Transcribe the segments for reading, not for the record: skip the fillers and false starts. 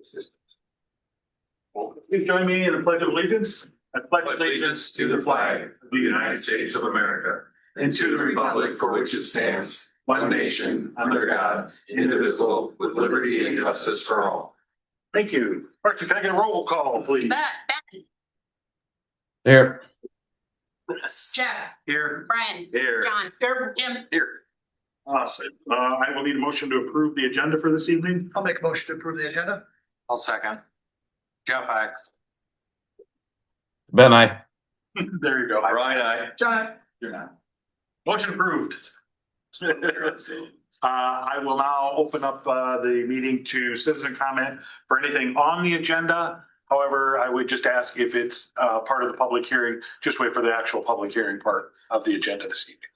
Please join me in the Pledge of Allegiance. I pledge allegiance to the flag of the United States of America and to the republic for which it stands, one nation, under God, indivisible, with liberty and justice for all. Thank you. Archie, can I get a roll call, please? Ben. Here. Jeff. Here. Brian. Here. John. Here. Jim. Here. Awesome. I will need a motion to approve the agenda for this evening. I'll make a motion to approve the agenda. I'll second. Jeff, aye. Ben, aye. There you go. Brian, aye. John. You're not. Motion approved. I will now open up the meeting to citizen comment for anything on the agenda. However, I would just ask if it's part of the public hearing, just wait for the actual public hearing part of the agenda this evening.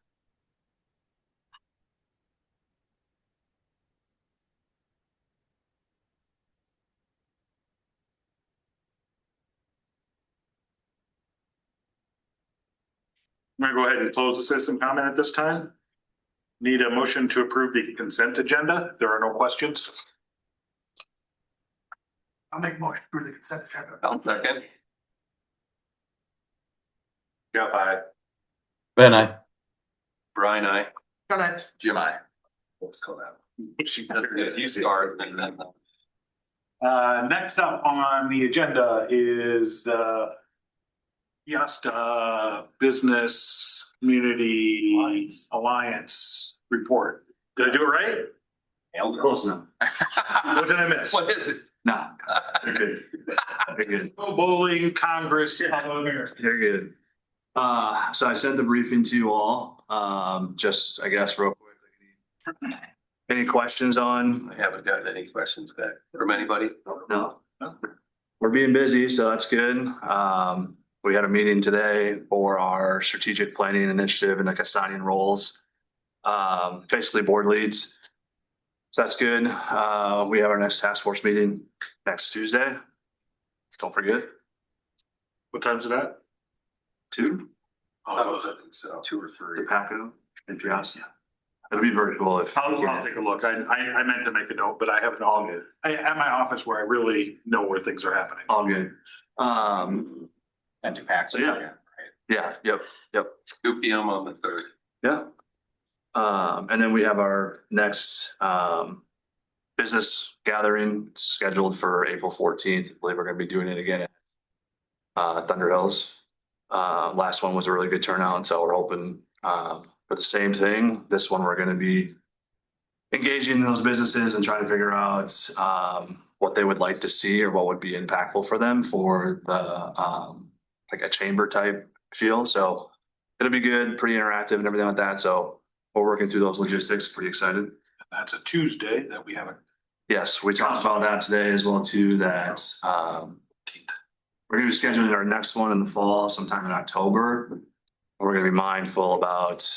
I'm going to go ahead and close the citizen comment at this time. Need a motion to approve the consent agenda. If there are no questions. I'll make a motion to approve the consent agenda. I'll second. Jeff, aye. Ben, aye. Brian, aye. John, aye. Jim, aye. Let's call that. You start. Next up on the agenda is the Peosta Business Community Alliance report. Did I do it right? Close enough. What did I miss? What is it? No. You're good. You're good. Bowling Congress. You're good. So I sent the briefing to you all. Just, I guess, real quick. Any questions on? I haven't gotten any questions back from anybody. No. We're being busy, so that's good. We had a meeting today for our strategic planning initiative and the custodian roles. Basically board leads. So that's good. We have our next task force meeting next Tuesday. Don't forget. What time's it at? 2. I think so. 2 or 3. Paco and Peosta. It'll be virtual if. I'll take a look. I meant to make a note, but I haven't all good. At my office where I really know where things are happening. All good. And to pack. So yeah. Yeah. Yep. 2 p.m. on the 3rd. Yeah. And then we have our next business gathering scheduled for April 14th. I believe we're going to be doing it again at Thunder Hills. Last one was a really good turnout, and so we're hoping for the same thing. This one we're going to be engaging those businesses and trying to figure out what they would like to see or what would be impactful for them for the like a chamber type feel. So it'll be good, pretty interactive and everything like that. So we're working through those logistics. Pretty excited. That's a Tuesday that we haven't. Yes, we talked about that today as well too. That we're going to be scheduling our next one in the fall, sometime in October. We're going to be mindful about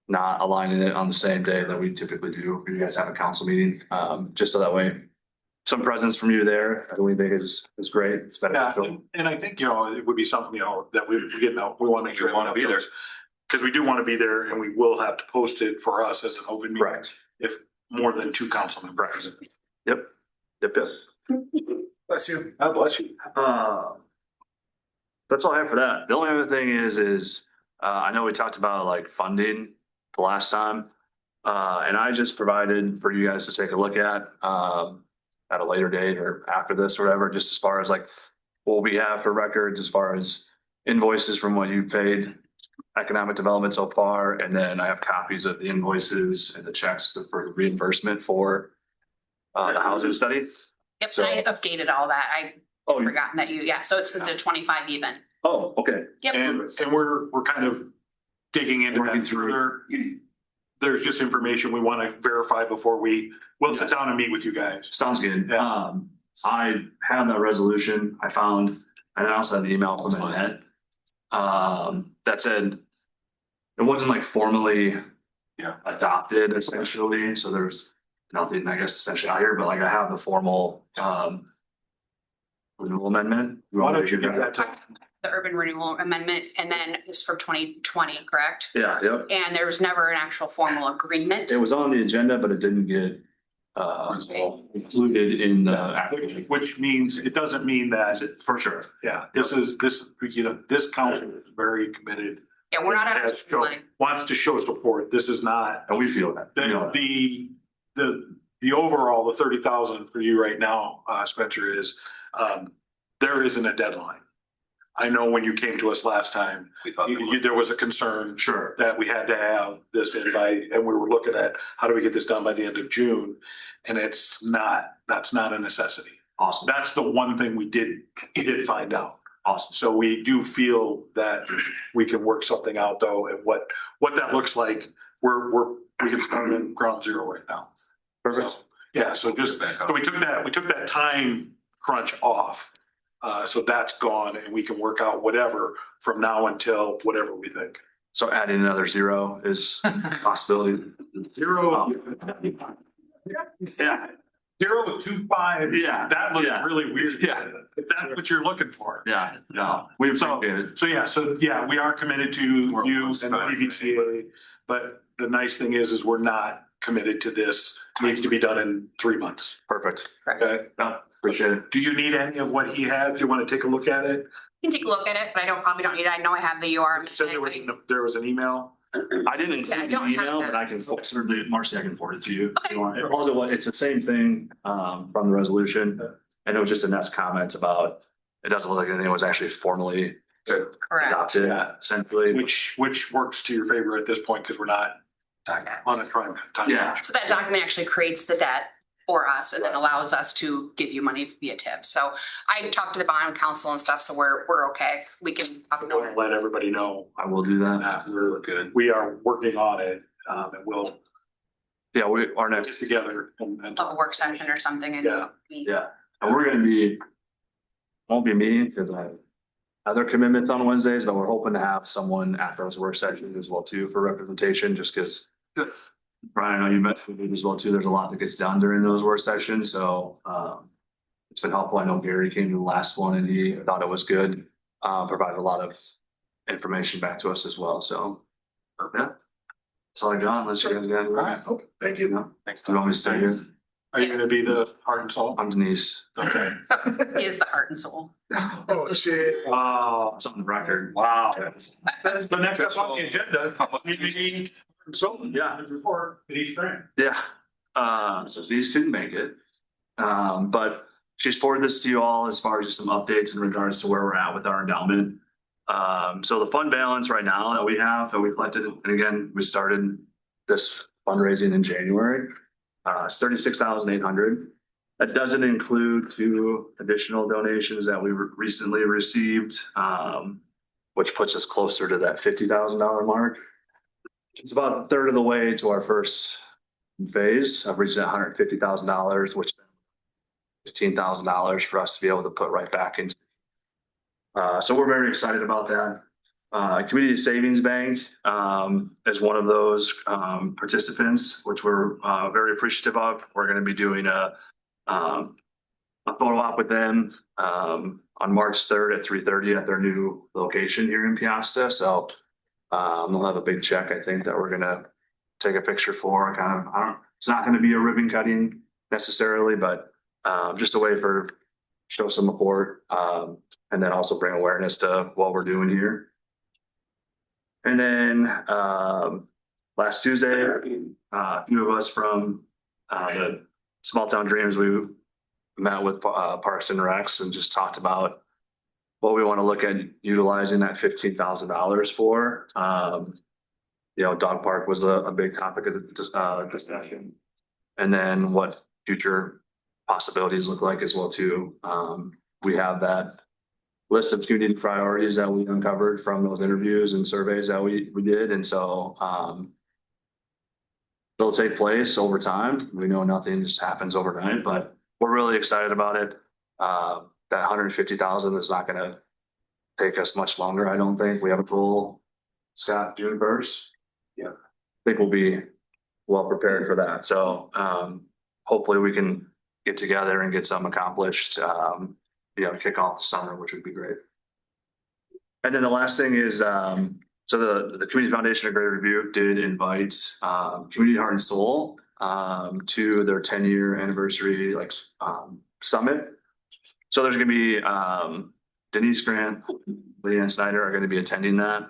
not aligning it on the same day that we typically do. You guys have a council meeting, just so that way some presence from you there, I think is great. It's beneficial. Yeah, and I think, it would be something, that we want to make sure We want to be there. Because we do want to be there and we will have to post it for us as an open meeting. Right. If more than 2 councilmen present. Yep. Bless you. God bless you. That's all I have for that. The only other thing is I know we talked about like funding the last time. And I just provided for you guys to take a look at a later date or after this or whatever, just as far as like what we have for records, as far as invoices from what you've paid economic development so far. And then I have copies of the invoices and the checks for the reimbursement for the housing study. Yep. So- I updated all that. I forgotten that so it's the 25 even. Oh, okay. Yep. And we're kind of digging into Working that through further. There's just information we want to verify before we'll sit down and meet with you guys. Sounds good. Yeah. I have that resolution I found, and I also had an email from Annette that said it wasn't like formally adopted essentially. So there's nothing, I guess, essentially out here, but like I have the formal renewal amendment. Why don't you give that to? The urban renewal amendment, and then it's for 2020, correct? Yeah, yep. And there was never an actual formal agreement. It was on the agenda, but it didn't get included in the application. Which means, it doesn't mean that, For sure. yeah, this council is very committed. Yeah, we're not Has asking show- money. Wants to show support. This is not, And we feel that. We know that. the overall, the 30,000 for you right now, Spencer, is, there isn't a deadline. I know when you came to us last time, We thought there was. there was a concern Sure. that we had to have this in and we were looking at how do we get this done by the end of June? And that's not a necessity. Awesome. That's the one thing we did find out. Awesome. So we do feel that we can work something out though, and what that looks like, we can start in ground zero right now. Perfect. So, yeah, so we took that time crunch off. So that's gone and we can work out whatever from now until whatever we think. So adding another 0 is a possibility. 0. Yeah. 0.25. Yeah. That looks Yeah. really weird. Yeah. If that's what you're looking for. Yeah. No, we appreciate it. So we are committed to you and the PVCA, but the nice thing is we're not committed to this. It needs to be done in 3 months. Perfect. Okay. No, appreciate it. Do you need any of what he has? Do you want to take a look at it? You can take a look at it, but probably don't need it. I know I have the URL. You said there was an email. I didn't Yeah, I include the don't have email, that. but I can certainly, Marcy, I can forward it to you. Okay. You want it? Also, it's the same thing from the resolution. And it was just a next comment about, it doesn't look like anything was actually formally Correct. adopted, Yeah. essentially. Which works to your favor at this point because we're not on a time. Yeah. So that document actually creates the debt for us and then allows us to give you money via tip. So I talked to the bond council and stuff, so we're okay. We can talk I'm about gonna it. let everybody know I will do that. that Good. we are working on it, and we'll Yeah, our get next, together and A work session or something and Yeah. yeah, and we're gonna be, won't be meeting because I have other commitments on Wednesdays, but we're hoping to have someone after those work sessions as well too for representation, just because Brian, I know you met with me as well too. There's a lot that gets done during those work sessions, so it's been helpful. I know Gary came to the last one and he thought it was good. Provided a lot of information back to us as well, so. Yeah. Sorry, John, unless you're gonna All right, okay, thank you. No. Thanks. Do you want me to stay here? Are you gonna be the heart and soul? I'm Denise. Okay. He is the heart and soul. Oh, shit. Oh, It's on the record. wow. That's the next up on the agenda. So, Yeah. report, Denise Grant. Yeah, so Denise couldn't make it. But she's forwarded this to you all as far as just some updates in regards to where we're at with our endowment. So the fund balance right now that we have, that we collected, and again, we started this fundraising in January. It's 36,800. That doesn't include 2 additional donations that we recently received, which puts us closer to that $50,000 mark. It's about a third of the way to our first phase of reaching $150,000, which is $15,000 for us to be able to put right back into. So we're very excited about that. Community Savings Bank is one of those participants, which we're very appreciative of. We're going to be doing a photo op with them on March 3rd at 3:30 at their new location here in Peosta. So they'll have a big check, I think, that we're gonna take a picture for. It's not gonna be a ribbon cutting necessarily, but just a way for show some support, and then also bring awareness to what we're doing here. And then last Tuesday, a few of us from the Small Town Dreams, we met with Parks and Recs and just talked about what we want to look at utilizing that $15,000 for. Dog park was a big topic of discussion. And then what future possibilities look like as well too. We have that list of community priorities that we uncovered from those interviews and surveys that we did. And so they'll take place over time. We know nothing just happens overnight, but we're really excited about it. That 150,000 is not gonna take us much longer, I don't think. We have a goal, Scott, June 1st. Yeah. I think we'll be well prepared for that. So hopefully we can get together and get some accomplished, kick off the summer, which would be great. And then the last thing is, so the Community Foundation of Greater Review did invite Community Heart and Soul to their 10-year anniversary, summit. So there's gonna be, Denise Grant, Leanne Snyder are gonna be attending that.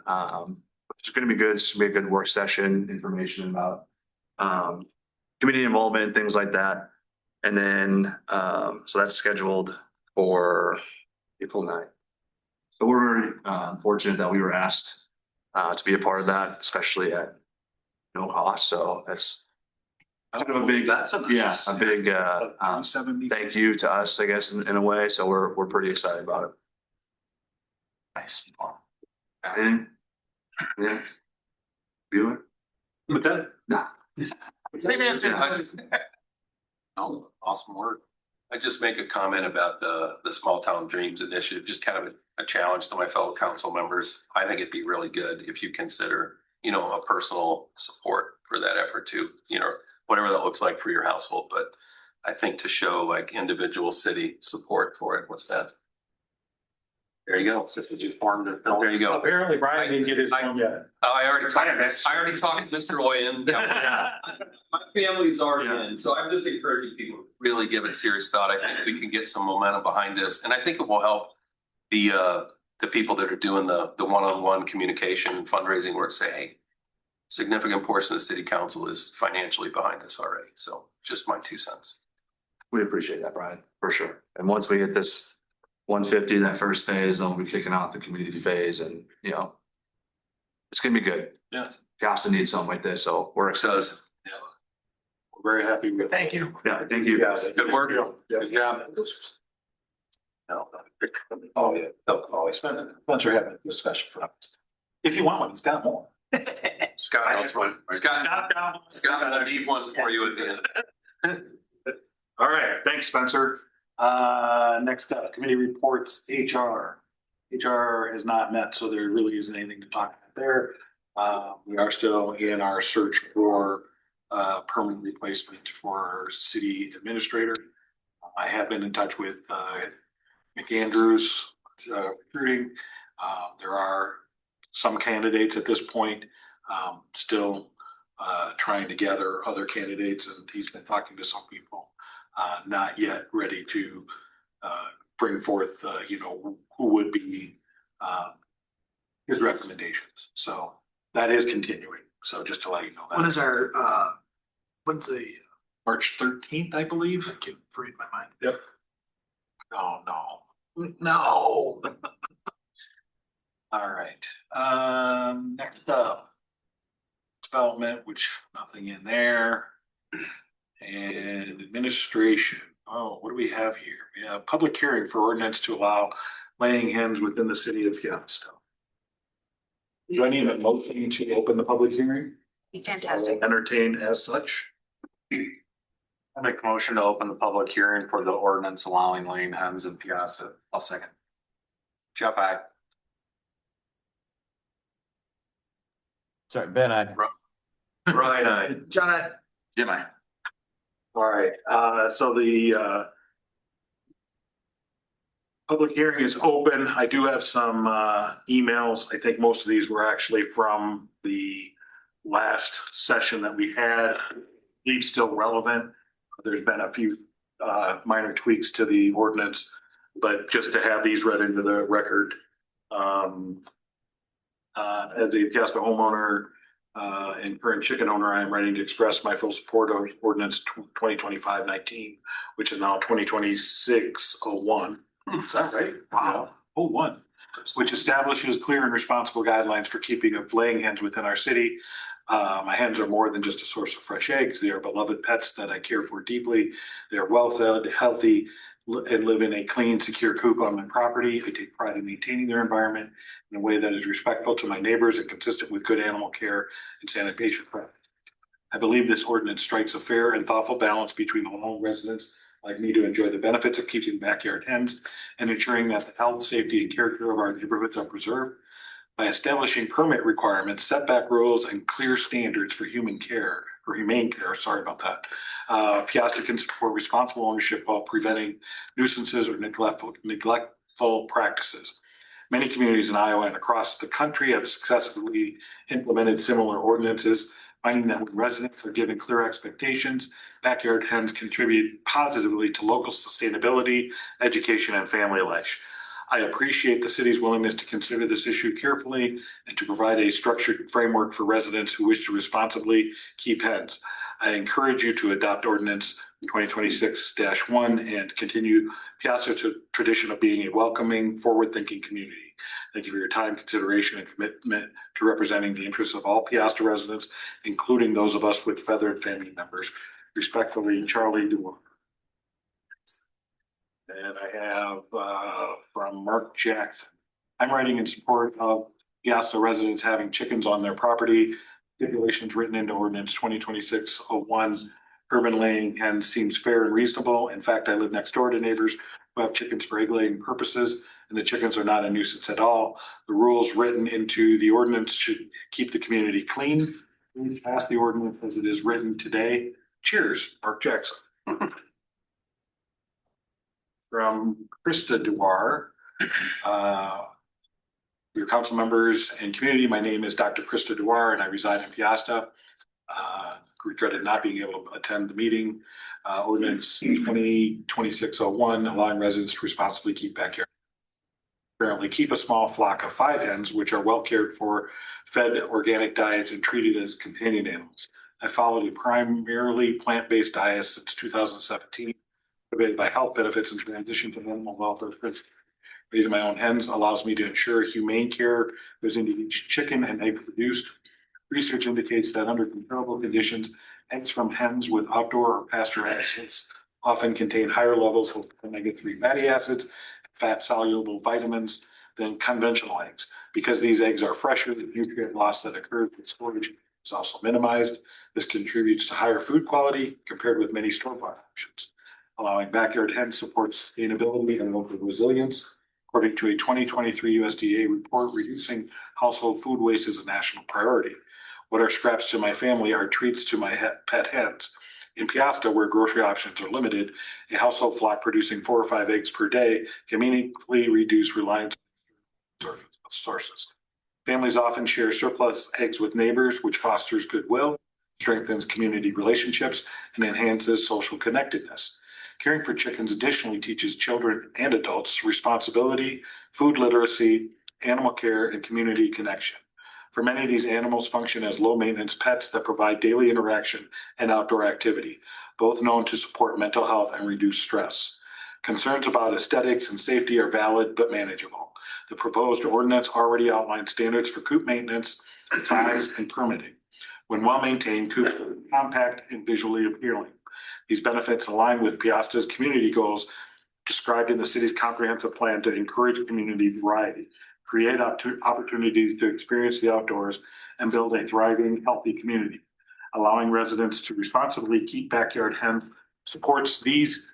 It's gonna be good. It's gonna be a good work session, information about, community involvement, things like that. And then, so that's scheduled for April 9th. So we're very fortunate that we were asked to be a part of that, especially at no cost. So that's kind of a big, That's a yeah, a big 70. thank you to us, I guess, in a way. So we're pretty excited about it. Nice. And yeah, Bueller? With that. No. Same answer. Oh, awesome work. I just make a comment about the Small Town Dreams Initiative, just kind of a challenge to my fellow council members. I think it'd be really good if you consider, a personal support for that effort too, whatever that looks like for your household. But I think to show like individual city support for it, what's that? There you go. This is just formed. There you go. Apparently Brian didn't get his film yet. I already talked to Mr. Oyen. My family's already in, so I'm just encouraging people to really give it serious thought. I think we can get some momentum behind this, and I think it will help the people that are doing the one-on-one communication and fundraising work say, hey, significant portion of the city council is financially behind this already. So just my 2 cents. We appreciate that, Brian, for sure. And once we get this 150, that first phase, then we'll be kicking off the community phase, and it's gonna be good. Yeah. Peosta needs something like this, so we're excited. We're very happy with it. Thank you. Yeah, thank you guys. Good work. Good job. No. Oh, yeah. They'll always spend it. Spencer having a discussion for us. If you want one, he's got more. Scott, Scott, I need one for you at the end. All right, thanks, Spencer. Next up, committee reports, HR. HR has not met, so there really isn't anything to talk about there. We are still in our search for permanent replacement for our city administrator. I have been in touch with McAndrews recruiting. There are some candidates at this point, still trying to gather other candidates, and he's been talking to some people, not yet ready to bring forth, who would be his recommendations. So that is continuing. So just to let you know that. When is when's the, March 13th, I believe. thank you for reading my mind. Yep. Oh, no. No. All right. Next up, development, which nothing in there. And administration. Oh, what do we have here? We have public hearing for ordinance to allow laying hens within the city of Peosta. Do I need a motion to open the public hearing? Fantastic. Entertained as such. I make a motion to open the public hearing for the ordinance allowing laying hens in Peosta. I'll second. Jeff, I. Sorry, Ben, Brian, I. John, Jim, I. All right, so the public hearing is open. I do have some emails. I think most of these were actually from the last session that we had. Leave still relevant. There's been a few minor tweaks to the ordinance, but just to have these read into the record. As a Peosta homeowner and current chicken owner, I am ready to express my full support of ordinance 2025-19, which is now 2026-01. Is that right? Wow. 01. Which establishes clear and responsible guidelines for keeping of laying hens within our city. My hens are more than just a source of fresh eggs. They are beloved pets that I care for deeply. They are well fed, healthy, and live in a clean, secure coop on my property. I take pride in maintaining their environment in a way that is respectful to my neighbors and consistent with good animal care and sanitation practices. I believe this ordinance strikes a fair and thoughtful balance between home residents like me to enjoy the benefits of keeping backyard hens and ensuring that the health, safety, and character of our neighborhoods are preserved. By establishing permit requirements, setback rules, and clear standards for humane care, sorry about that. Peosta can support responsible ownership while preventing nuisances or neglectful practices. Many communities in Iowa and across the country have successfully implemented similar ordinances. finding that when residents are given clear expectations, backyard hens contribute positively to local sustainability, education, and family life. I appreciate the city's willingness to consider this issue carefully and to provide a structured framework for residents who wish to responsibly keep hens. I encourage you to adopt ordinance 2026-1 and continue Peosta's tradition of being a welcoming, forward-thinking community. Thank you for your time, consideration, and commitment to representing the interests of all Peosta residents, including those of us with feathered family members. Respectfully, Charlie Dewar. And I have from Mark Jackson. I'm writing in support of Peosta residents having chickens on their property. Stipulations written into ordinance 2026-01. Urban laying hens seems fair and reasonable. In fact, I live next door to neighbors who have chickens for egg laying purposes, and the chickens are not a nuisance at all. The rules written into the ordinance should keep the community clean. Please pass the ordinance as it is written today. Cheers, Mark Jackson. From Krista Dewar. Your council members and community, my name is Dr. Krista Dewar and I reside in Peosta. Regretted not being able to attend the meeting. Ordinance 2026-01, allowing residents to responsibly keep backyard. Apparently keep a small flock of 5 hens, which are well cared for, fed organic diets, and treated as companion animals. I followed a primarily plant-based diet since 2017, motivated by health benefits and transition to animal welfare principles. Raising my own hens allows me to ensure humane care goes into each chicken and egg produced. Research indicates that under comparable conditions, eggs from hens with outdoor or pasture acids often contain higher levels of omega-3 fatty acids, fat-soluble vitamins than conventional eggs. Because these eggs are fresher, the nutrient loss that occurs with storage is also minimized. This contributes to higher food quality compared with many store-bought options. Allowing backyard hens supports sustainability and local resilience. According to a 2023 USDA report, reducing household food waste is a national priority. What are scraps to my family are treats to my pet hens. In Peosta, where grocery options are limited, a household flock producing 4 or 5 eggs per day can meaningfully reduce reliance on sources. Families often share surplus eggs with neighbors, which fosters goodwill, strengthens community relationships, and enhances social connectedness. Caring for chickens additionally teaches children and adults responsibility, food literacy, animal care, and community connection. For many, these animals function as low-maintenance pets that provide daily interaction and outdoor activity, both known to support mental health and reduce stress. Concerns about aesthetics and safety are valid but manageable. The proposed ordinance already outlines standards for coop maintenance, size, and permitting. When well-maintained, coops are compact and visually appealing. These benefits align with Peosta's community goals described in the city's comprehensive plan to encourage community variety, create opportunities to experience the outdoors, and build a thriving, healthy community. Allowing residents to responsibly keep backyard hens supports these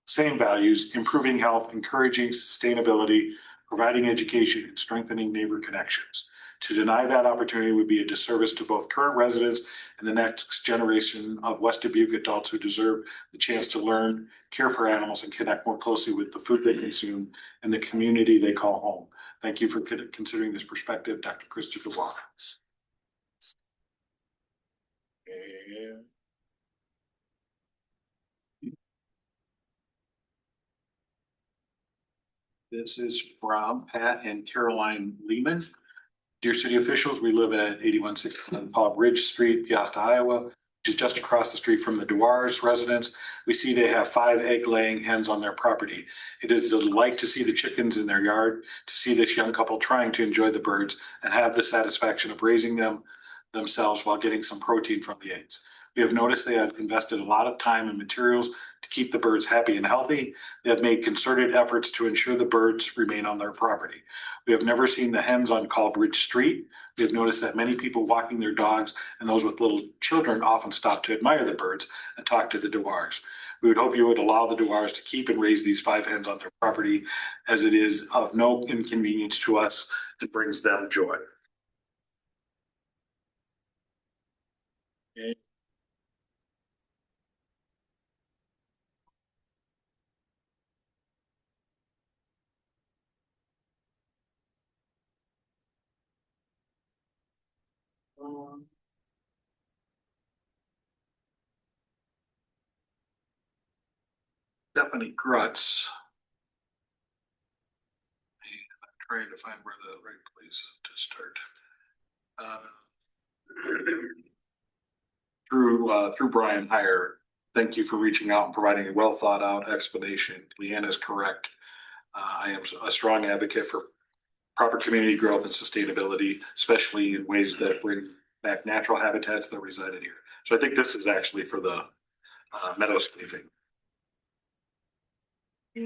same values, improving health, encouraging sustainability, providing education, and strengthening neighbor connections. To deny that opportunity would be a disservice to both current residents and the next generation of West Dubuque adults who deserve the chance to learn, care for animals, and connect more closely with the food they consume and the community they call home. Thank you for considering this perspective, Dr. Christopher Wallace. This is from Pat and Caroline Lehman. Dear city officials, we live at 8169 Paul Bridge Street, Peosta, Iowa, which is just across the street from the Dewar's residence. We see they have 5 egg-laying hens on their property. It is a delight to see the chickens in their yard, to see this young couple trying to enjoy the birds and have the satisfaction of raising them themselves while getting some protein from the eggs. We have noticed they have invested a lot of time and materials to keep the birds happy and healthy. They have made concerted efforts to ensure the birds remain on their property. We have never seen the hens on Colbridge Street. We have noticed that many people walking their dogs and those with little children often stop to admire the birds and talk to the Dewars. We would hope you would allow the Dewars to keep and raise these 5 hens on their property, as it is of no inconvenience to us and brings them joy. Okay. Stephanie Grutz. I'm trying to find where the right place to start. Through Brian Heyer, thank you for reaching out and providing a well thought out explanation. Leanne is correct. I am a strong advocate for proper community growth and sustainability, especially in ways that bring back natural habitats that resided here. So I think this is actually for the meadowscaping. Okay,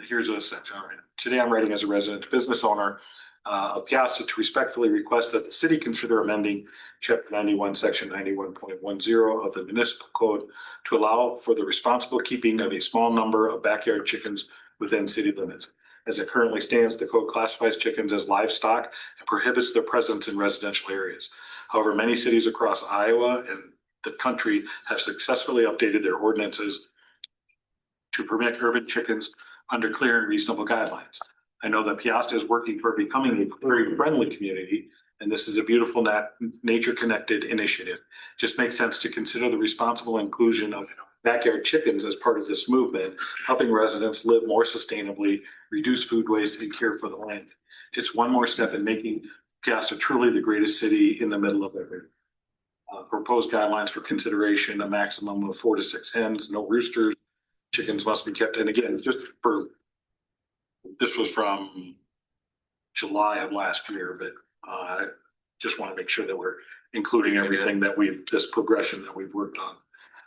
here's a section. All right. Today I'm writing as a resident business owner of Peosta to respectfully request that the city consider amending chapter 91, section 91.10 of the municipal code to allow for the responsible keeping of a small number of backyard chickens within city limits. As it currently stands, the code classifies chickens as livestock and prohibits their presence in residential areas. However, many cities across Iowa and the country have successfully updated their ordinances to permit urban chickens under clear and reasonable guidelines. I know that Peosta is working toward becoming a very friendly community, and this is a beautiful nature-connected initiative. Just makes sense to consider the responsible inclusion of backyard chickens as part of this movement, helping residents live more sustainably, reduce food waste, and care for the land. It's one more step in making Peosta truly the greatest city in the middle of everything. Proposed guidelines for consideration: a maximum of 4 to 6 hens, no roosters. Chickens must be kept. And again, just for, this was from July of last year, but I just want to make sure that we're including everything that this progression that we've worked on.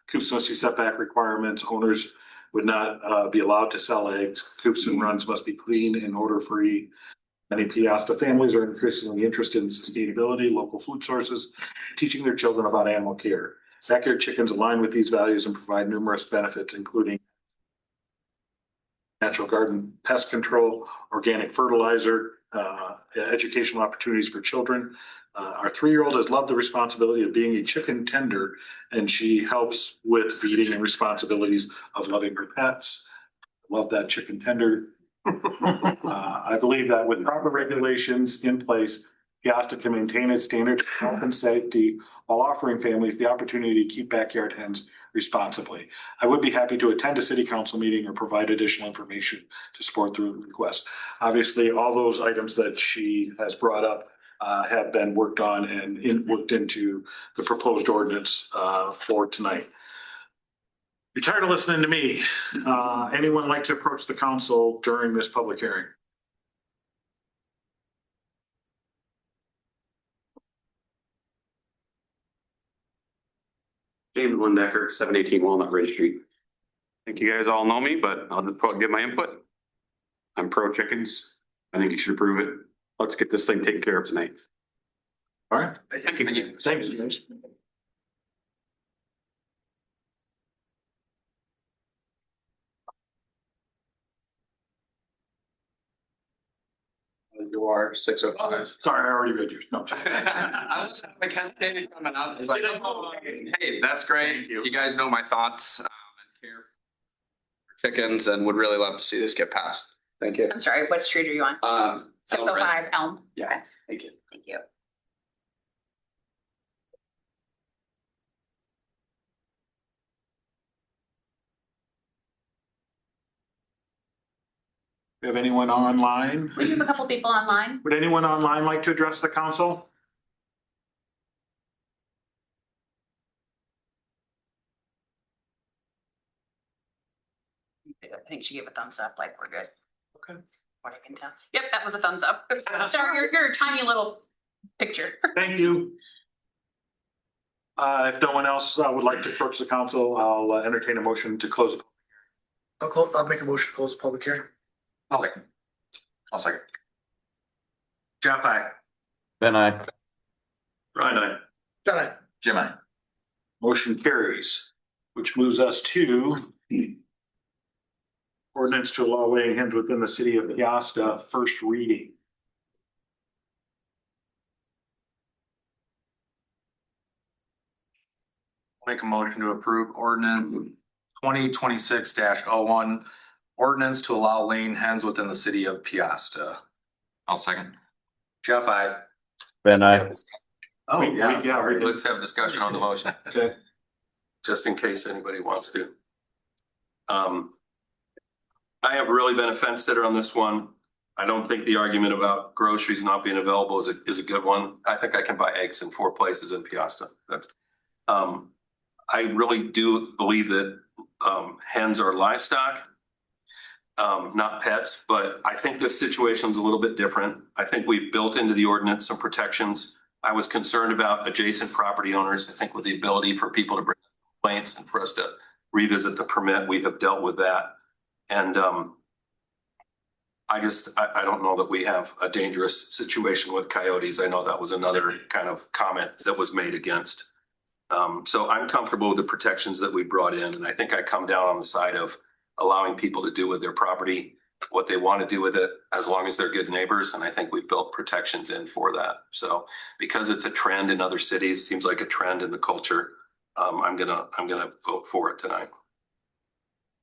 Coops must be setback requirements. Owners would not be allowed to sell eggs. Coops and runs must be clean and odor-free. Many Peosta families are increasingly interested in sustainability, local food sources, teaching their children about animal care. Backyard chickens align with these values and provide numerous benefits, including natural garden pest control, organic fertilizer, educational opportunities for children. Our 3-year-old has loved the responsibility of being a chicken tender, and she helps with feeding and responsibilities of loving her pets. Love that chicken tender. I believe that with proper regulations in place, Peosta can maintain its standards of health and safety while offering families the opportunity to keep backyard hens responsibly. I would be happy to attend a city council meeting or provide additional information to support the request. Obviously, all those items that she has brought up have been worked on and worked into the proposed ordinance for tonight. You're tired of listening to me. Anyone like to approach the council during this public hearing? James Lindecker, 718 Walnut Ridge Street. I think you guys all know me, but I'll just give my input. I'm pro chickens. I think you should approve it. Let's get this thing taken care of tonight. All right. Thank you. Thank you. You are 6:05. Sorry, I already read yours. No. I was like hesitating coming out. I was like, oh, hey, that's great. Thank you. You guys know my thoughts and care for chickens, and would really love to see this get passed. Thank you. I'm sorry, what street are you on? 605 Elm. Yeah. Okay, Thank you. thank you. We have anyone online? We do have a couple people online. Would anyone online like to address the council? I think she gave a thumbs up, like we're good. Okay. What I can tell. Yep, that was a thumbs up. Sorry, you're a tiny little picture. Thank you. If no one else would like to approach the council, I'll entertain a motion to close. I'll make a motion to close the public hearing. I'll second. Jeff, aye. Ben, I. Brian, aye. John, aye. Jim, I. Motion carries, which moves us to ordinance to allow laying hens within the city of Peosta, first reading. Make a motion to approve ordinance 2026-01, ordinance to allow laying hens within the city of Peosta. I'll second. Jeff, Ben, I. Oh, yeah. Sorry, let's have discussion on the motion, Okay. just in case anybody wants to. I have really been a fence sitter on this one. I don't think the argument about groceries not being available is a good one. I think I can buy eggs in 4 places in Peosta. I really do believe that hens are livestock, not pets, but I think this situation's a little bit different. I think we've built into the ordinance some protections. I was concerned about adjacent property owners. I think with the ability for people to bring complaints and for us to revisit the permit, we have dealt with that. And I don't know that we have a dangerous situation with coyotes. I know that was another kind of comment that was made against. So I'm comfortable with the protections that we brought in, and I think I come down on the side of allowing people to do with their property what they want to do with it, as long as they're good neighbors. And I think we've built protections in for that. So because it's a trend in other cities, seems like a trend in the culture, I'm gonna vote for it tonight.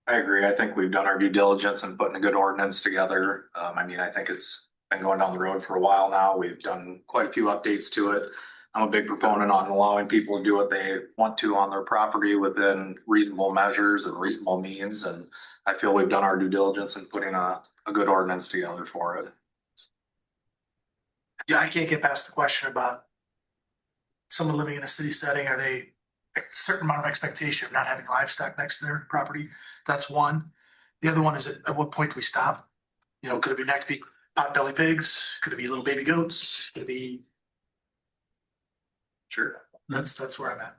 I agree. I think we've done our due diligence in putting a good ordinance together. I mean, I think it's been going down the road for a while now. We've done quite a few updates to it. I'm a big proponent on allowing people to do what they want to on their property within reasonable measures and reasonable means. And I feel we've done our due diligence in putting a good ordinance together for it. Yeah, I can't get past the question about someone living in a city setting, are they a certain amount of expectation of not having livestock next to their property? That's one. The other one is at what point do we stop? You know, could it be next be potbelly pigs? Could it be little baby goats? Could it be? Sure. That's where I'm at.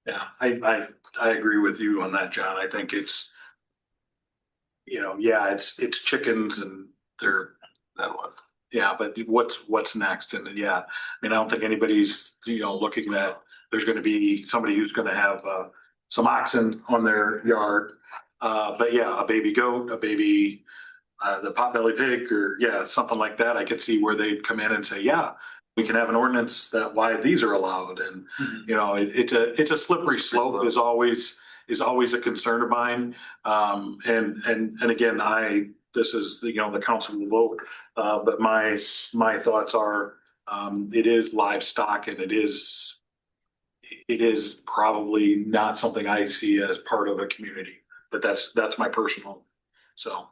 Yeah, I agree with you on that, John. I think it's, yeah, it's chickens and they're, Then what? yeah, but what's next? And yeah, I mean, I don't think anybody's, looking that there's going to be somebody who's going to have some oxen on their yard. But yeah, a baby goat, a baby, the potbelly pig, or yeah, something like that. I could see where they'd come in and say, yeah, we can have an ordinance that why these are allowed. And, it's a slippery slope is always a concern of mine. And again, this is, the council will vote. But my thoughts are, it is livestock and it is probably not something I see as part of a community, but that's my personal, so.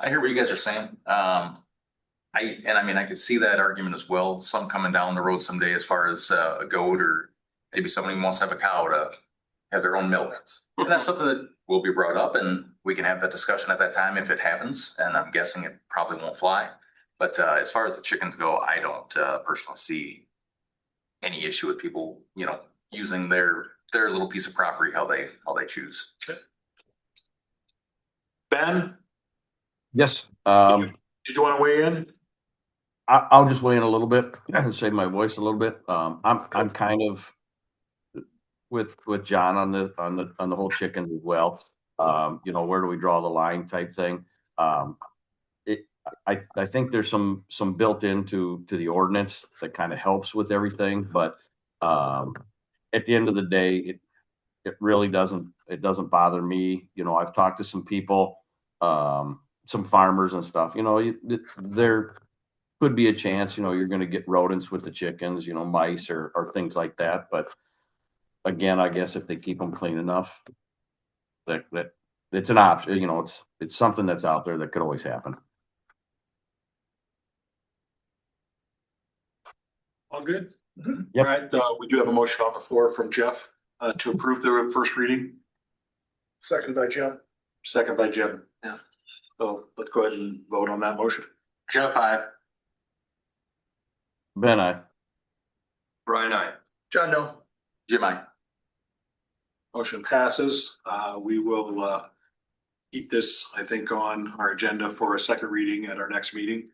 I hear what you guys are saying. I could see that argument as well. Some coming down the road someday as far as a goat, or maybe somebody wants to have a cow to have their own milk. And that's something that will be brought up, and we can have that discussion at that time if it happens. And I'm guessing it probably won't fly. But as far as the chickens go, I don't personally see any issue with people, using their little piece of property how they choose. Ben, Yes, did you want to weigh in? I'll just weigh in a little bit and save my voice a little bit. I'm kind of with John on the whole chicken as well. Where do we draw the line type thing? I think there's some built into the ordinance that kind of helps with everything, but at the end of the day, it really doesn't bother me. I've talked to some people, some farmers and stuff. There could be a chance, you're going to get rodents with the chickens, mice or things like that. But again, I guess if they keep them clean enough, that it's an option. It's something that's out there that could always happen. All good? Yep. All right, we do have a motion on the floor from Jeff to approve the first reading. Second by Jim. Second by Jim. Yeah. So let's go ahead and vote on that motion. Jeff, I. Ben, Brian, John, no. Jim, I. Motion passes. We will keep this, I think, on our agenda for a second reading at our next meeting.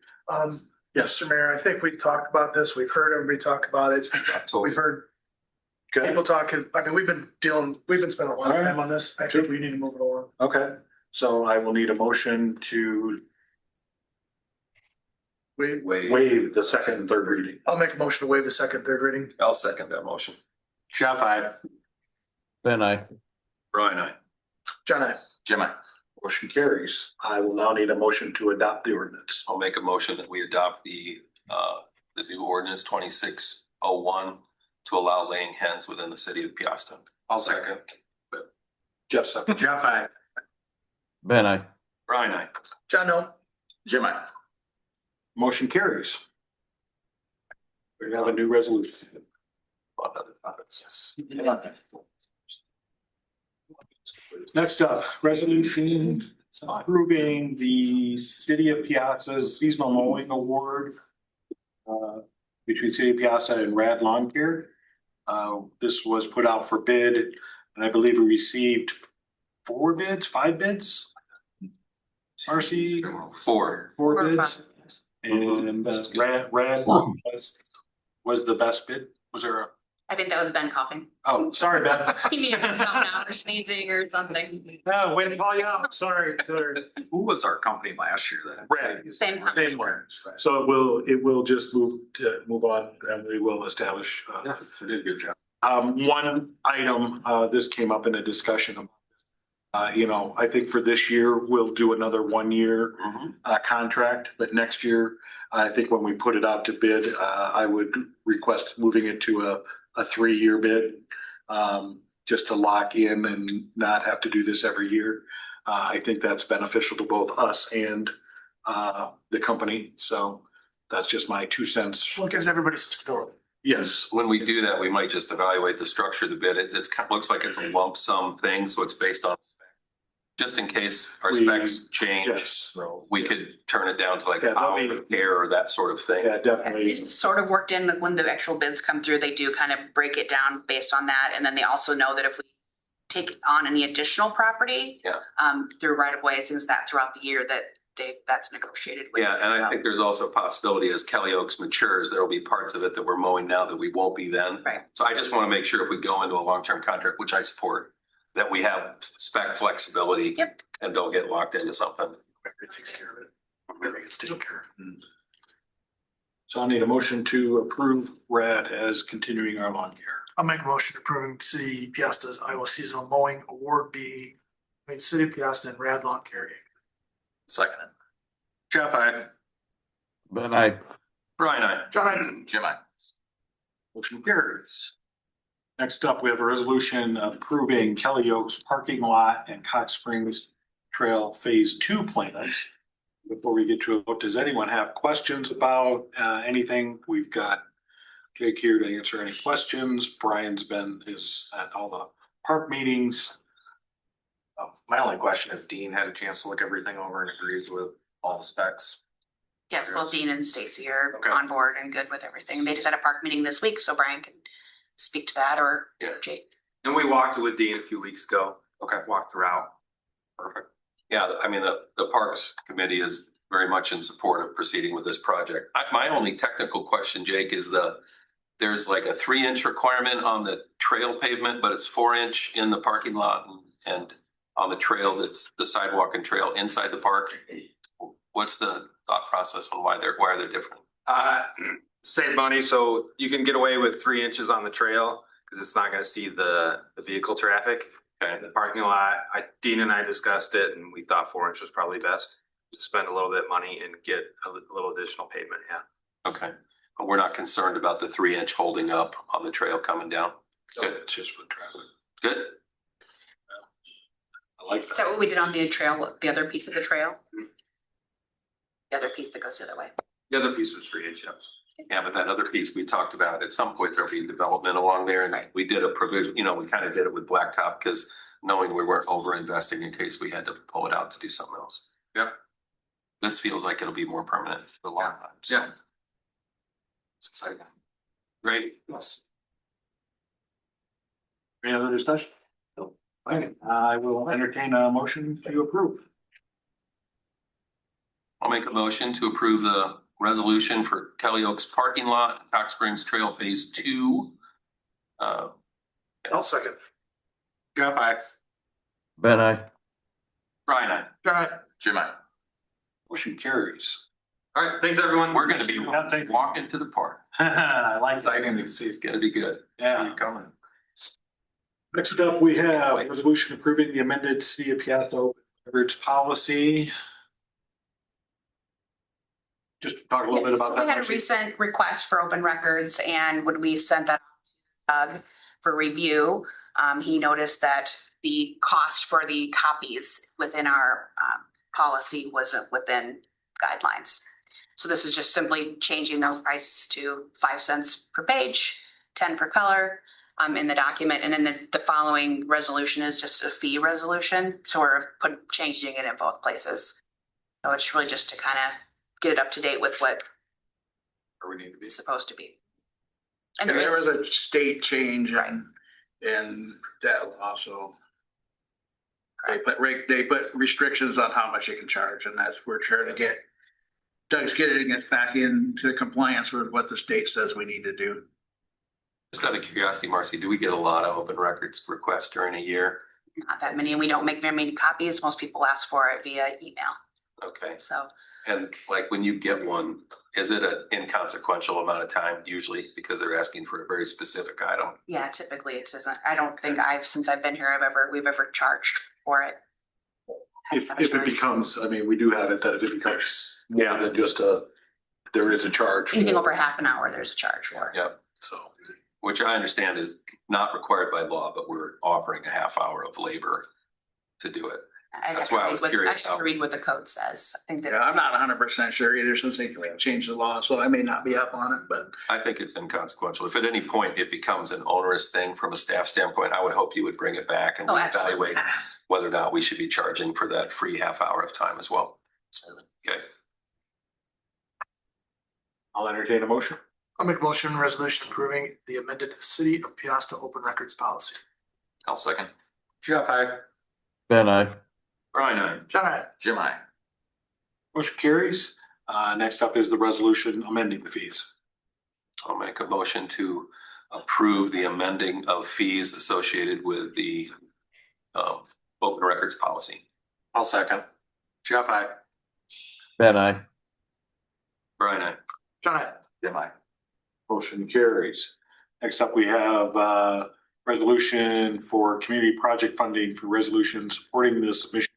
Yes. Mr. Mayor, I think we've talked about this. We've heard everybody talk about it. We've heard people talking. I mean, we've been spending a lot of time on this. I think we need to move it along. Okay, so I will need a motion to waive the second and third reading. I'll make a motion to waive the second, third reading. I'll second that motion. Jeff, I. Ben, Brian, John, I. Jim, I. Motion carries. I will now need a motion to adopt the ordinance. I'll make a motion that we adopt the new ordinance 2601 to allow laying hens within the city of Peosta. I'll second. Jeff second. Jeff, I. Ben, I. Brian, I. John, no. Jim, I. Motion carries. We have a new resolution. Next up, resolution approving the City of Piazza's seasonal mowing award between City of Piazza and Rad Lawn Care. This was put out for bid, and I believe we received 5 bids. RC, Four. 4 bids. And Rad was the best bid. Was there I think that was Ben coughing. oh, sorry, Ben. He muted himself now or sneezing or something. Oh, way to call you out. Sorry. Who was our company last year then? Rad. Same company. Same way. So it will just move on, and we will establish. You did a good job. One item, this came up in a discussion. I think for this year, we'll do another 1-year contract, but next year, I think when we put it out to bid, I would request moving it to a 3-year bid. Just to lock in and not have to do this every year. I think that's beneficial to both us and the company. So that's just my 2 cents. Well, it gives everybody some stability. Yes. When we do that, we might just evaluate the structure of the bid. It looks like it's a lump sum thing, so it's based on just in case our specs change. Yes. We could turn it down to like Yeah, that'll hour be- repair or that sort of thing. Yeah, definitely. It's sort of worked in that when the actual bids come through, they do kind of break it down based on that. And then they also know that if we take on any additional property through right of ways, things that throughout the year that's negotiated with. Yeah, and I think there's also a possibility as Kelly Oaks matures, there will be parts of it that we're mowing now that we won't be then. Right. So I just want to make sure if we go into a long-term contract, which I support, that we have spec flexibility. Yep. And don't get locked into something. It takes care of it. Maybe it's taken care of. So I'll need a motion to approve Rad as continuing our lawn care. I'll make a motion approving City of Piasta's Iowa Seasonal Mowing Award between City of Piasta and Rad Lawn Care. Second. Jeff, I. Ben, I. Brian, I. John, Jim, I. Motion carries. Next up, we have a resolution approving Kelly Oaks parking lot and Cox Springs Trail Phase 2 plans. Before we get to a vote, does anyone have questions about anything? We've got Jake here to answer any questions. Brian's is at all the park meetings. My only question is Dean had a chance to look everything over and agrees with all the specs. Yes, well, Dean and Stacy are Okay. on board and good with everything. They just had a park meeting this week, so Brian can speak to that or Yeah. Jake. And we walked it with Dean a few weeks ago. Okay. Walked the route. Perfect. Yeah, I mean, the Parks Committee is very much in support of proceeding with this project. My only technical question, Jake, is there's like a 3-inch requirement on the trail pavement, but it's 4-inch in the parking lot and on the trail that's the sidewalk and trail inside the park. What's the thought process on why are they different? Save money, so you can get away with 3 inches on the trail because it's not gonna see the vehicle traffic. Okay. In the parking lot, Dean and I discussed it and we thought 4 inch was probably best. To spend a little bit of money and get a little additional pavement, yeah. Okay, but we're not concerned about the 3-inch holding up on the trail coming down. Good. It's just foot traffic. Good. I like Is that that. what we did on the trail, the other piece of the trail? The other piece that goes the other way. The other piece was 3 inch, yeah. Yeah, but that other piece we talked about, at some point there'll be development along there and we did a provision, we kind of did it with blacktop because knowing we weren't over investing in case we had to pull it out to do something else. Yeah. This feels like it'll be more permanent for a long time. So Yeah. it's exciting. Great. Yes. Any other discussion? No. Okay, I will entertain a motion to approve. I'll make a motion to approve the resolution for Kelly Oaks parking lot, Cox Springs Trail Phase 2. I'll second. Jeff, I. Ben, I. Brian, I. John, Jim, I. Motion carries. All right, thanks everyone. We're gonna be Yeah, thank you. walking to the park. I like that. Exciting to see. It's gonna be good. Yeah. Coming. Next up, we have a resolution approving the amended City of Piasta Records policy. Just talk a little bit about So that. we had a Marcy. recent request for open records, and when we sent that to Doug for review, he noticed that the cost for the copies within our policy wasn't within guidelines. So this is just simply changing those prices to 5 cents per page, 10 for color in the document. And then the following resolution is just a fee resolution. So we're changing it in both places. So it's really just to kind of get it up to date with what Where we need to be. it's supposed to be. And There was is, a state change in that also. They put restrictions on how much you can charge, and that's we're trying to get. Doug's getting us back into compliance with what the state says we need to do. Just out of curiosity, Marcy, do we get a lot of open records requests during a year? not that many, and we don't make very many copies. Most people ask for it via email. Okay. So And like when you get one, is it an inconsequential amount of time usually because they're asking for a very specific item? yeah, typically it doesn't, I don't think since I've been here, we've ever charged for it. If it becomes, I mean, we do have it that if it becomes more than just there is a charge. Anything over half an hour, there's a charge for. Yep. So. Which I understand is not required by law, but we're offering a half hour of labor to do it. That's why I was curious I have to read what the code says. I think that. Yeah, I'm not 100% sure either since they changed the law, so I may not be up on it, but. I think it's inconsequential. If at any point it becomes an onerous thing from a staff standpoint, I would hope you would bring it back and evaluate whether or not we should be charging for that free half hour of time as well. Okay. I'll entertain a motion. I'll make a motion resolution approving the amended City of Peosta open records policy. I'll second. Jeff, I. Ben, I. Brian, I. John, Jim, I. Motion carries. Next up is the resolution amending the fees. I'll make a motion to approve the amending of fees associated with the open records policy. I'll second. Jeff, I. Ben, I. Brian, I. John, Jim, I. Motion carries. Next up, we have resolution for community project funding for resolution supporting the submission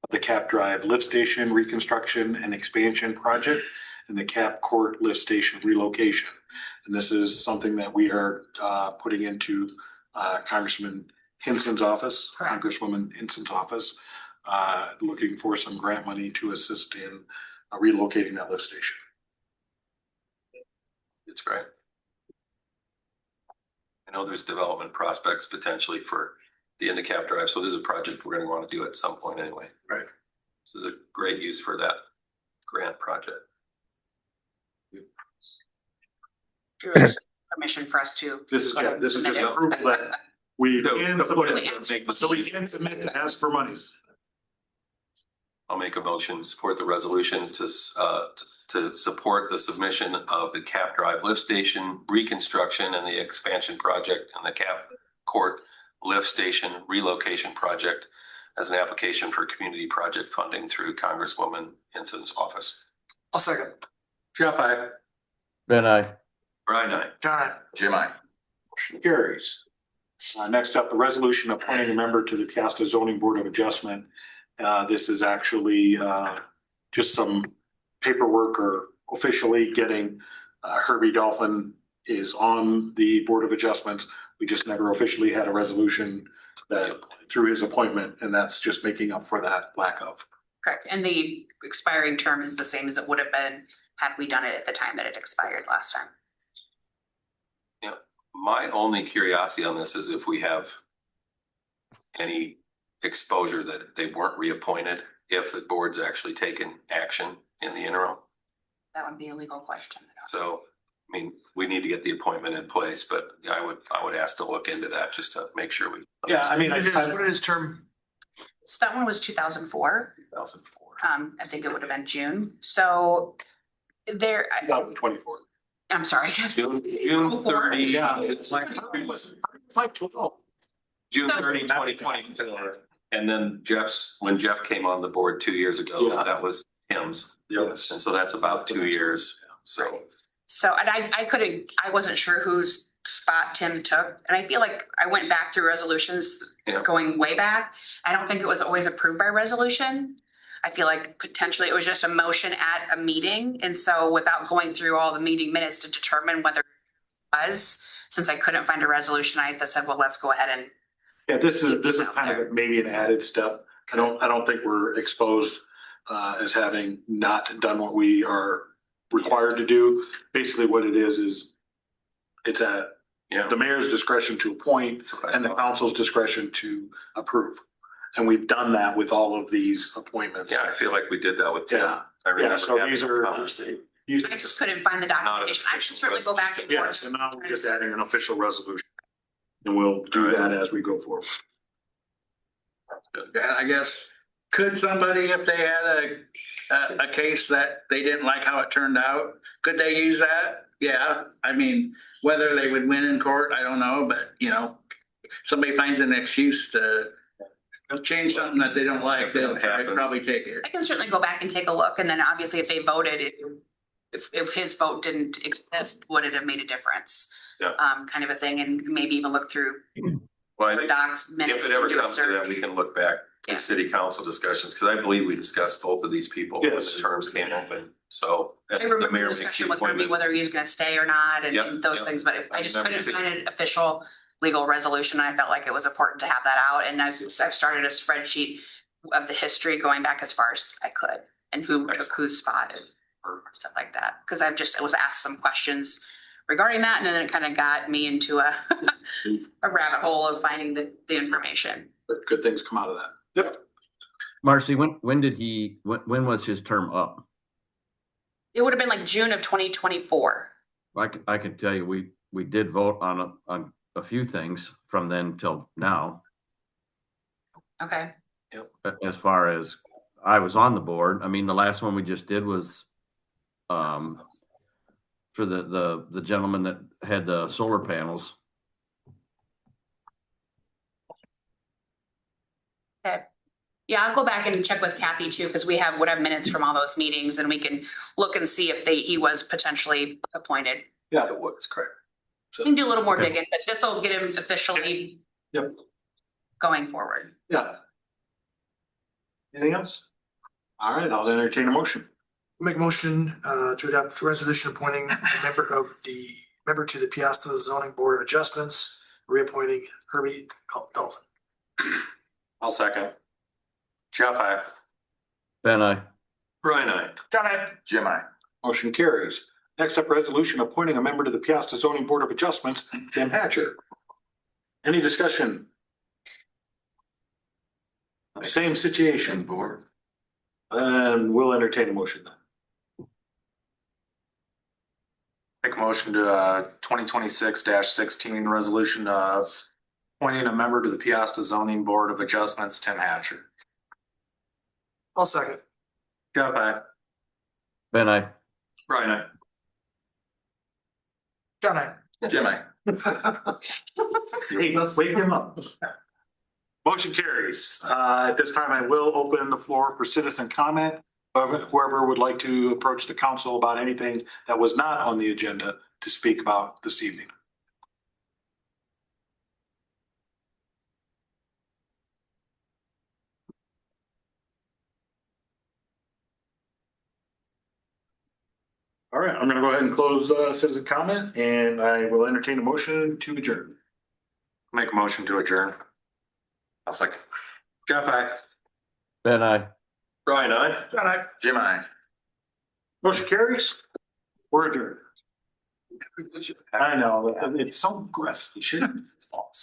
of the Cap Drive lift station reconstruction and expansion project and the Cap Court lift station relocation. And this is something that we are putting into Congressman Hinson's office, Correct. Congresswoman Hinson's office, looking for some grant money to assist in relocating that lift station. It's great. I know there's development prospects potentially for the end of Cap Drive, so this is a project we're going to want to do at some point anyway. Right. So there's a great use for that grant project. Permission for us to. This is just submit it. approval that we No, can no, put no, it, so we can submit to ask for money. I'll make a motion to support the resolution to support the submission of the Cap Drive lift station reconstruction and the expansion project and the Cap Court lift station relocation project as an application for community project funding through Congresswoman Hinson's office. I'll second. Jeff, I. Ben, I. Brian, I. John, Jim, I. Motion carries. Next up, the resolution appointing a member to the Peosta Zoning Board of Adjustment. This is actually just some paperwork or officially getting Herbie Dolphin is on the Board of Adjustments. We just never officially had a resolution that through his appointment, and that's just making up for that lack of. Correct. And the expiring term is the same as it would have been had we done it at the time that it expired last time. Yeah. My only curiosity on this is if we have any exposure that they weren't reappointed, if the board's actually taken action in the interim. That would be a legal question. So, I mean, we need to get the appointment in place, but I would ask to look into that just to make sure we. Yeah, I mean, what is his term? So that one was 2004. 2004. I think it would have been June. So there, 2024. I'm sorry. June 30. Yeah, it's like Herbie was like 12. June So- 30, 2020. And then when Jeff came on the board 2 years ago, Yeah. that was Tim's. Yes. And so that's about 2 years. So So, and I wasn't sure whose spot Tim took. And I feel like I went back through resolutions Yeah. going way back. I don't think it was always approved by resolution. I feel like potentially it was just a motion at a meeting. And so without going through all the meeting minutes to determine whether it was, since I couldn't find a resolution, I said, well, let's go ahead and. Yeah, this is kind of maybe an added step. I don't think we're exposed as having not done what we are required to do. Basically what it is it's at the mayor's discretion to appoint and the council's discretion to approve. And we've done that with all of these appointments. Yeah, I feel like we did that with Tim. Yeah. I remember So having these a are. conversation. I just couldn't find the documentation. I should certainly go back and. Yes, and now we're just adding an official resolution. And we'll do that as we go forward. And I guess, could somebody, if they had a case that they didn't like how it turned out, could they use that? Yeah, I mean, whether they would win in court, I don't know, but you know, somebody finds an excuse to change something that they don't like, they'll probably take it. I can certainly go back and take a look, and then obviously if they voted, if his vote didn't exist, would it have made a difference? Yeah. Kind of a thing, and maybe even look through Well, I think docs, minutes. if it ever to do a comes to that, search. we can look back Yeah. to city council discussions, because I believe we discussed both of these people when Yes. the terms came open. So I the remember mayor the makes discussion the with Herbie, appointment. whether he's gonna stay or not, and Yep, those yep. things, but I just I remember couldn't too. find an official legal resolution, and I felt like it was important to have that out, and I've started a spreadsheet of the history going back as far as I could, and who took who's spotted, or stuff like that, because I was asked some questions regarding that, and then it kind of got me into a a rabbit hole of finding the information. But good things come out of that. Yep. Marcy, when was his term up? It would have been like June of 2024. I can tell you, we did vote on a few things from then till now. Okay. As far as I was on the board, I mean, the last one we just did was for the gentleman that had the solar panels. Okay. Yeah, I'll go back and check with Kathy too, because we would have minutes from all those meetings, and we can look and see if he was potentially appointed. Yeah, it was correct. We can do a little more digging, but this will get him officially. Yep. Going forward. Yeah. Anything else? All right, I'll entertain a motion. Make a motion to adopt a resolution appointing a member to the Peosta Zoning Board of Adjustments, reappointing Herbie Dolphin. I'll second. Jeff, I. Ben, I. Brian, I. John, I. Jim, I. Motion carries. Next up, resolution appointing a member to the Peosta Zoning Board of Adjustments, Tim Hatcher. Any discussion? Same situation. Board. And we'll entertain a motion then. Make a motion to 2026-16 resolution of appointing a member to the Peosta Zoning Board of Adjustments, Tim Hatcher. I'll second. Jeff, I. Ben, I. Brian, I. John, I. Jim, I. Hey, let's wake him up. Motion carries. At this time, I will open the floor for citizen comment. Whoever would like to approach the council about anything that was not on the agenda to speak about this evening. All right, I'm gonna go ahead and close citizen comment, and I will entertain a motion to adjourn. Make a motion to adjourn. I'll second. Jeff, I. Ben, I. Brian, I. John, I. Jim, I. Motion carries. We're adjourned. I know, it's so aggressive. You shouldn't.